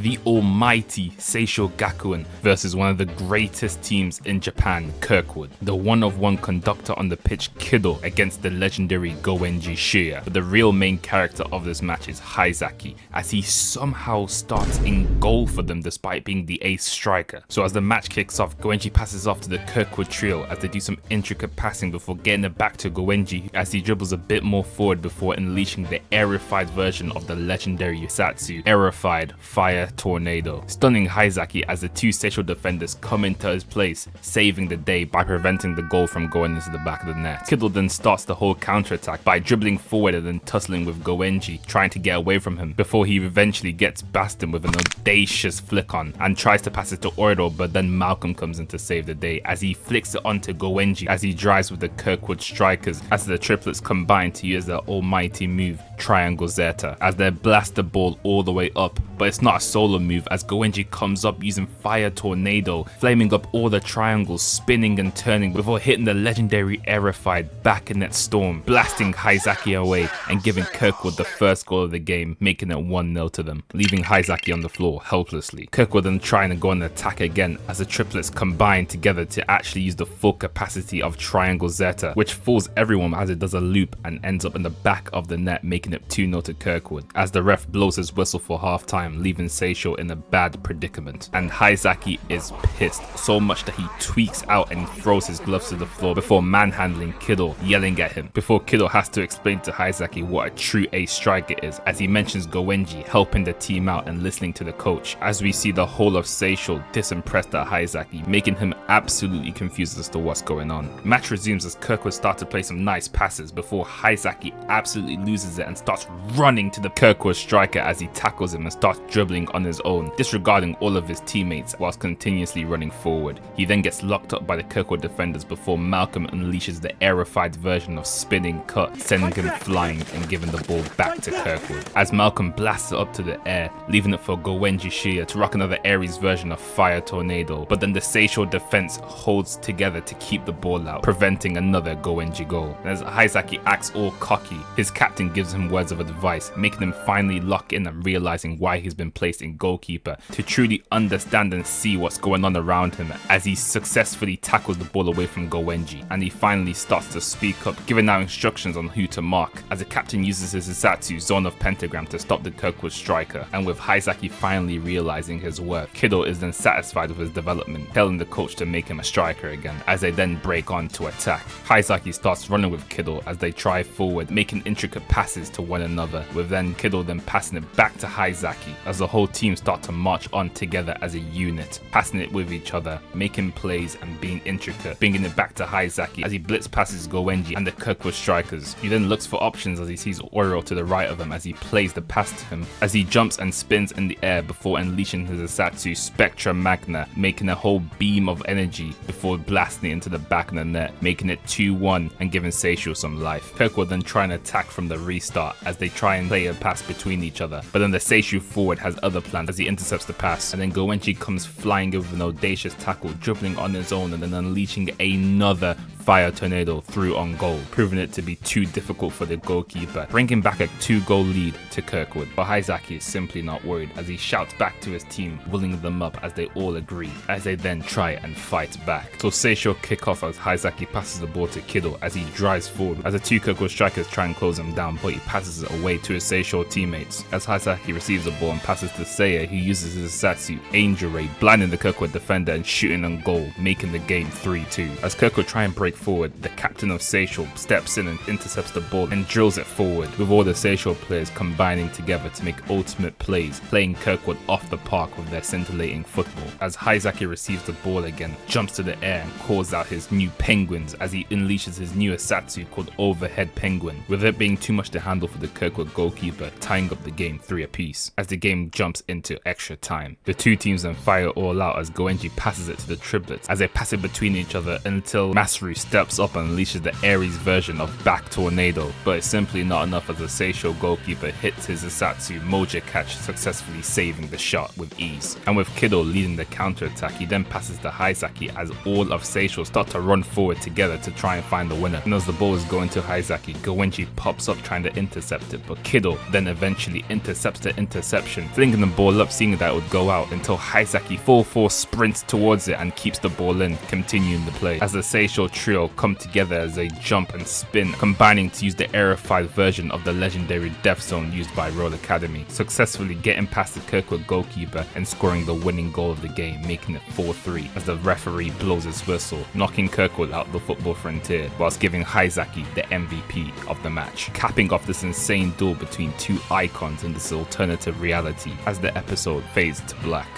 the almighty Seisho Gakuen versus one of the greatest teams in Japan, Kirkwood. The one-of-one conductor on the pitch, Kido, against the legendary Goenji Shiya. But the real main character of this match is Haizaki, as he somehow starts in goal for them despite being the ace striker. So as the match kicks off, Goenji passes off to the Kirkwood trio as they do some intricate passing before getting it back to Goenji as he dribbles a bit more forward before unleashing the aerified version of the legendary Yusatsu, aerified Fire Tornado, stunning Haizaki as the two Seisho defenders come into his place, saving the day by preventing the goal from going into the back of the net. Kido then starts the whole counter-attack by dribbling forward and then tussling with Goenji, trying to get away from him before he eventually gets Bastin with an audacious flick on and tries to pass it to Oro, but then Malcolm comes in to save the day as he flicks it onto Goenji as he drives with the Kirkwood Strikers as the triplets combine to use their almighty move Triangle Zeta as they blast the ball all the way up, but it's not a solo move as Goenji comes up using Fire Tornado, flaming up all the triangles, spinning and turning before hitting the legendary aerified back in net storm, blasting Haizaki away and giving Kirkwood the first goal of the game, making it 1-0 to them, leaving Haizaki on the floor helplessly. Kirkwood then trying to go on attack again as the triplets combine together to actually use the full capacity of Triangle Zeta, which fools everyone as it does a loop and ends up in the back of the net, making it 2-0 to Kirkwood as the ref blows his whistle for half time, leaving Seisho in a bad predicament. And Haizaki is pissed so much that he tweaks out and throws his gloves to the floor before manhandling Kido, yelling at him before Kido has to explain to Haizaki what a true ace striker is as he mentions Goenji helping the team out and listening to the coach, as we see the whole of Seisho disimpressed at Haizaki, making him absolutely confused as to what's going on. Match resumes as Kirkwood starts to play some nice passes before Haizaki absolutely loses it and starts running to the Kirkwood striker as he tackles him and starts dribbling on his own, disregarding all of his teammates whilst continuously running forward. He then gets locked up by the Kirkwood defenders before Malcolm unleashes the aerified version of spinning cut, sending him flying and giving the ball back to Kirkwood as Malcolm blasts it up to the air, leaving it for Goenji Shiya to rock another Ares version of Fire Tornado, but then the Seisho defense holds together to keep the ball out, preventing another Goenji goal. And as Haizaki acts all cocky, his captain gives him words of advice, making him finally lock in and realizing why he's been placed in goalkeeper, to truly understand and see what's going on around him as he successfully tackles the ball away from Goenji, and he finally starts to speak up, giving out instructions on who to mark as the captain uses his Isatsu Zone of Pentagram to stop the Kirkwood striker. And with Haizaki finally realizing his worth, Kido is then satisfied with his development, telling the coach to make him a striker again as they then break on to attack. Haizaki starts running with Kido as they drive forward, making intricate passes to one another, with then Kido then passing it back to Haizaki as the whole team start to march on together as a unit, passing it with each other, making plays and being intricate, bringing it back to Haizaki as he blitz passes Goenji and the Kirkwood strikers. He then looks for options as he sees Oro to the right of him as he plays the pass to him as he jumps and spins in the air before unleashing his Isatsu Spectra Magna, making a whole beam of energy before blasting it into the back of the net, making it 2-1 and giving Seisho some life. Kirkwood then trying to attack from the restart as they try and play a pass between each other, but then the Seisho forward has other plans as he intercepts the pass, and then Goenji comes flying in with an audacious tackle, dribbling on his own and then unleashing another Fire Tornado through on goal, proving it to be too difficult for the goalkeeper, bringing back a 2-goal lead to Kirkwood. But Haizaki is simply not worried as he shouts back to his team, willing them up as they all agree, as they then try and fight back. So Seisho kick off as Haizaki passes the ball to Kido as he drives forward as the two Kirkwood strikers try and close him down, but he passes it away to his Seisho teammates as Haizaki receives the ball and passes to Seiya, who uses his Satsu Angel Ray, blinding the Kirkwood defender and shooting on goal, making the game 3-2. As Kirkwood try and break forward, the captain of Seisho steps in and intercepts the ball and drills it forward, with all the Seisho players combining together to make ultimate plays, playing Kirkwood off the park with their scintillating football. As Haizaki receives the ball again, jumps to the air and calls out his new penguins as he unleashes his new Asatsu called Overhead Penguin, with it being too much to handle for the Kirkwood goalkeeper, tying up the game 3 apiece. As the game jumps into extra time, the two teams then fire all out as Goenji passes it to the triplets as they pass it between each other until Masaru steps up and unleashes the Ares version of back tornado, but it's simply not enough as the Seisho goalkeeper hits his Isatsu Moja catch, successfully saving the shot with ease. And with Kiddo leading the counter-attack, he then passes to Haizaki as all of Seisho start to run forward together to try and find the winner. And as the ball is going to Haizaki, Goenji pops up trying to intercept it, but Kiddo then eventually intercepts the interception, flinging the ball up, seeing that it would go out, until Haizaki full force sprints towards it and keeps the ball in, continuing the play. As the Seisho trio come together as they jump and spin, combining to use the aerified version of the legendary Death Zone used by Royal Academy, successfully getting past the Kirkwood goalkeeper and scoring the winning goal of the game, making it 4-3 as the referee blows his whistle, knocking Kirkwood out the football frontier whilst giving Haizaki the MVP of the match, capping off this insane duel between two icons in this alternative reality as the episode fades to black.